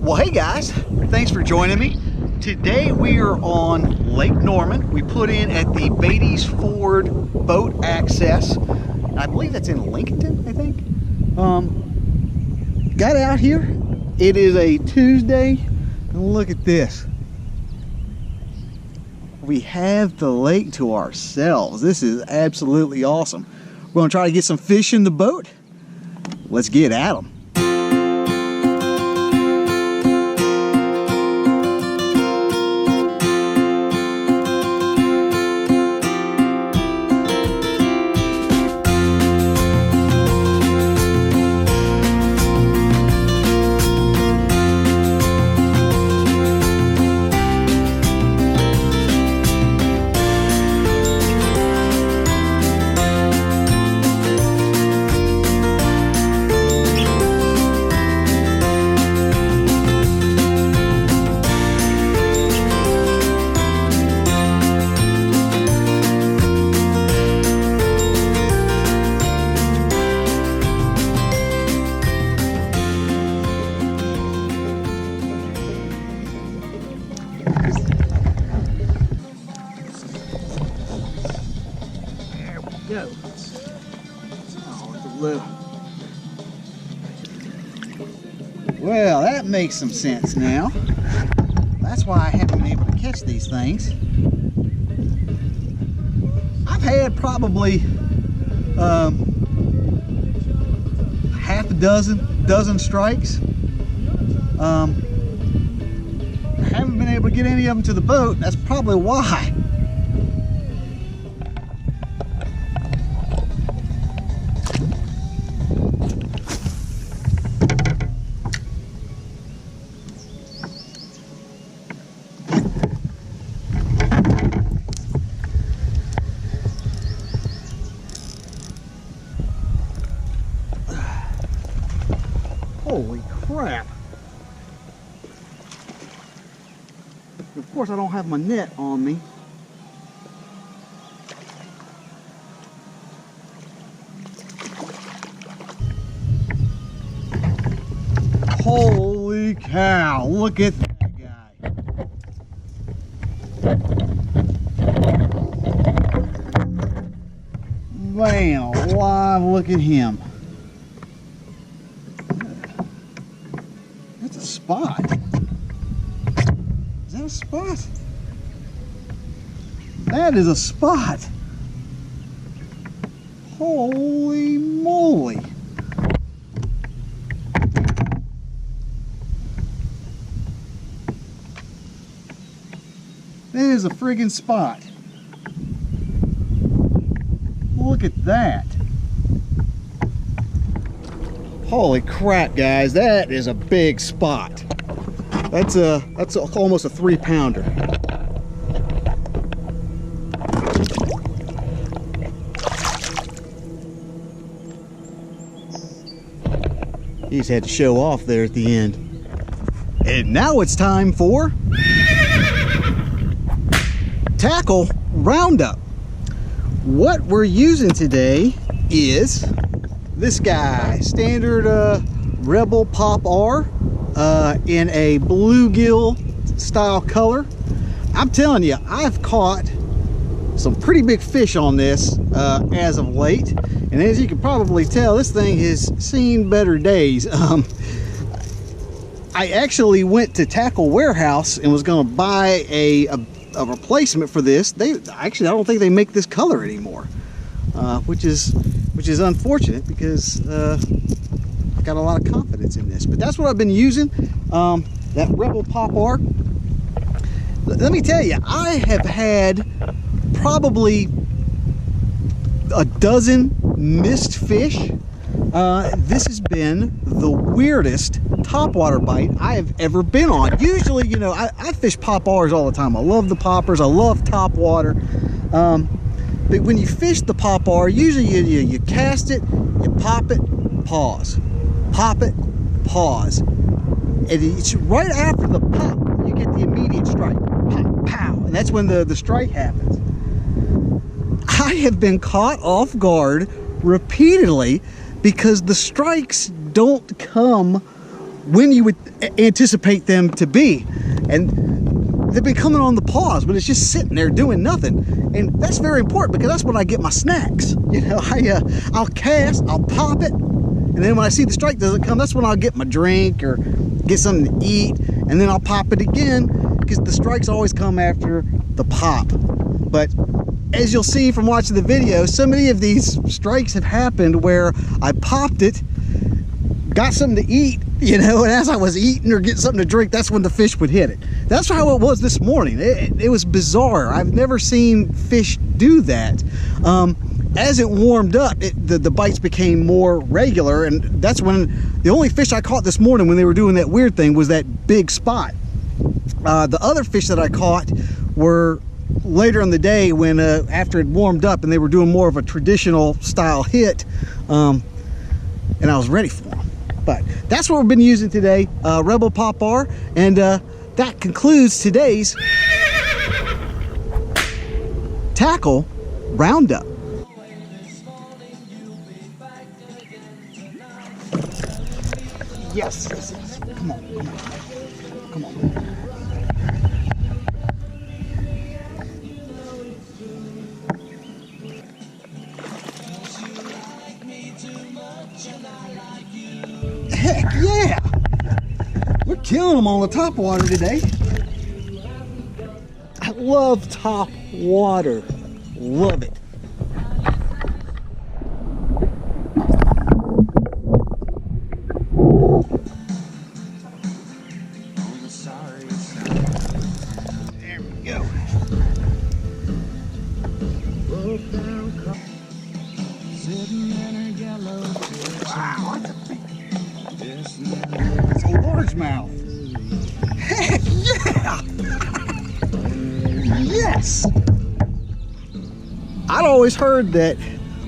Well, hey guys, thanks for joining me. Today we are on Lake Norman. We put in at the Beatties Ford boat access. I believe that's in Lincoln, I think. Got out here. It is a Tuesday, and look at this. We have the lake to ourselves. This is absolutely awesome. We're gonna try to get some fish in the boat. Let's get at them. Go. Oh, it's a little. Well, that makes some sense now. That's why I haven't been able to catch these things. I've had probably half a dozen strikes. I haven't been able to get any of them to the boat. That's probably why. Holy crap. Of course, I don't have my net on me. Holy cow, look at that guy. Bam, live, look at him. That's a spot. Is that a spot? That is a spot. Holy moly. That is a friggin' spot. Look at that. Holy crap, guys, that is a big spot. That's almost a 3-pounder. He just had to show off there at the end. And now it's time for tackle roundup. What we're using today is this guy, standard Rebel Pop R in a bluegill style color. I'm telling you, I've caught some pretty big fish on this as of late, and as you can probably tell, this thing has seen better days. I actually went to Tackle Warehouse and was going to buy a replacement for this. I don't think they make this color anymore, which is unfortunate because I got a lot of confidence in this. But that's what I've been using, that Rebel Pop R. Let me tell you, I have had probably a dozen missed fish. This has been the weirdest topwater bite I have ever been on. Usually, you know, I fish pop R's all the time. I love the poppers. I love topwater. But when you fish the pop R, usually you cast it, you pop it, pause. Pop it, pause. And it's right after the pop, you get the immediate strike. Pow, pow. And that's when the strike happens. I have been caught off guard repeatedly because the strikes don't come when you would anticipate them to be. And they've been coming on the pause, but it's just sitting there doing nothing. And that's very important because that's when I get my snacks. You know, I'll cast, I'll pop it, and then when I see the strike doesn't come, that's when I'll get my drink or get something to eat, and then I'll pop it again because the strikes always come after the pop. But as you'll see from watching the video, so many of these strikes have happened where I popped it, got something to eat, you know, and as I was eating or getting something to drink, that's when the fish would hit it. That's how it was this morning. It was bizarre. I've never seen fish do that. As it warmed up, the bites became more regular, and that's when the only fish I caught this morning when they were doing that weird thing was that big spot. The other fish that I caught were later in the day when after it warmed up and they were doing more of a traditional style hit, and I was ready for them. But that's what we've been using today, Rebel Pop R, and that concludes today's tackle roundup. Yes, yes, yes. Come on, come on, come on. Heck yeah! We're killing them on the top water today. I love top water. Love it. There we go. Wow, that's a big... It's a largemouth. Heck yeah! Yes! I'd always heard that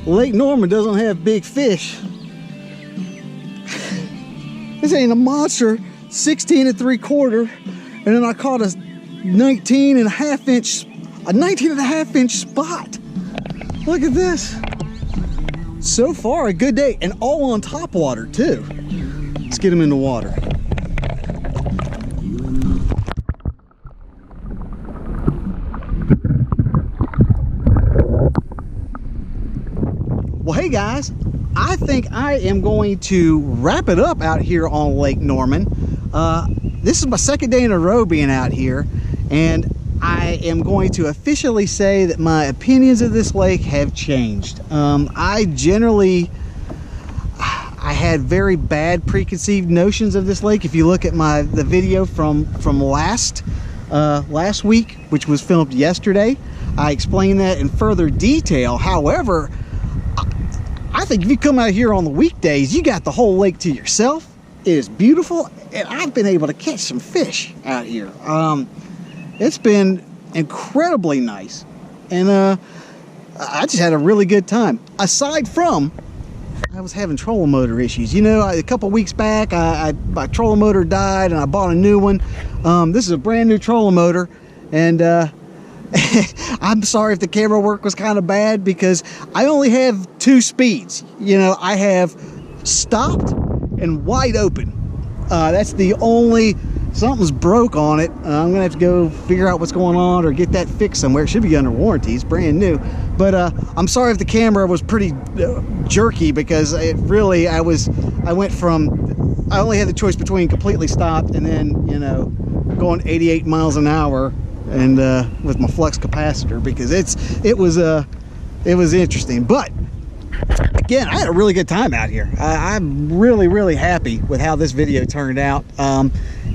Lake Norman doesn't have big fish. This ain't a monster, 16 3/4, and then I caught a 19 and a half inch spot. Look at this. So far, a good day, and all on top water too. Let's get them in the water. Well, hey guys, I think I am going to wrap it up out here on Lake Norman. This is my second day in a row being out here, and I am going to officially say that my opinions of this lake have changed. I had very bad preconceived notions of this lake. If you look at the video from last week, which was filmed yesterday, I explained that in further detail. However, I think if you come out here on the weekdays, you got the whole lake to yourself. It is beautiful, and I've been able to catch some fish out here. It's been incredibly nice, and I just had a really good time. Aside from, I was having trolling motor issues. You know, a couple weeks back, my trolling motor died, and I bought a new one. This is a brand new trolling motor, and I'm sorry if the camera work was kind of bad because I only have 2 speeds. You know, I have stopped and wide open. That's the only... Something's broke on it. I'm gonna have to go figure out what's going on or get that fixed somewhere. It should be under warranty. It's brand new. But I'm sorry if the camera was pretty jerky because it really, I went from, I only had the choice between completely stopped and then, you know, going 88 miles an hour and with my flux capacitor, because it was interesting. But again, I had a really good time out here. I'm really happy with how this video turned out.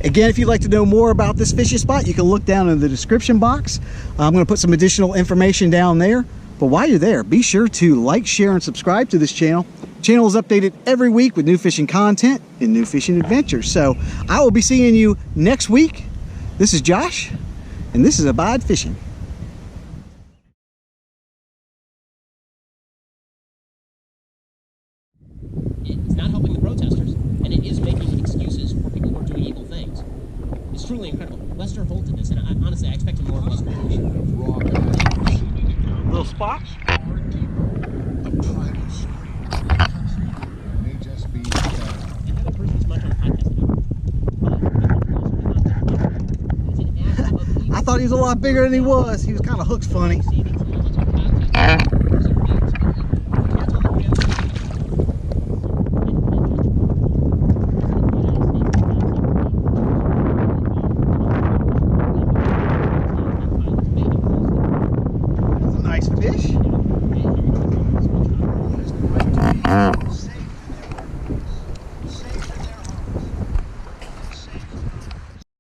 Again, if you'd like to know more about this fishing spot, you can look down in the description box. I'm going to put some additional information down there. But while you're there, be sure to like, share, and subscribe to this channel. The channel is updated every week with new fishing content and new fishing adventures. So I will be seeing you next week. This is Josh, and this is Abide Fishing. It's not helping the protesters, and it is making excuses for people who are doing evil things. It's truly incredible. Lester Holt did this, and honestly, I expected more of Lester. Little spot. Another person's much on the podcast. thought he was a lot bigger than he was. He was kind of hooked funny. That's a nice fish.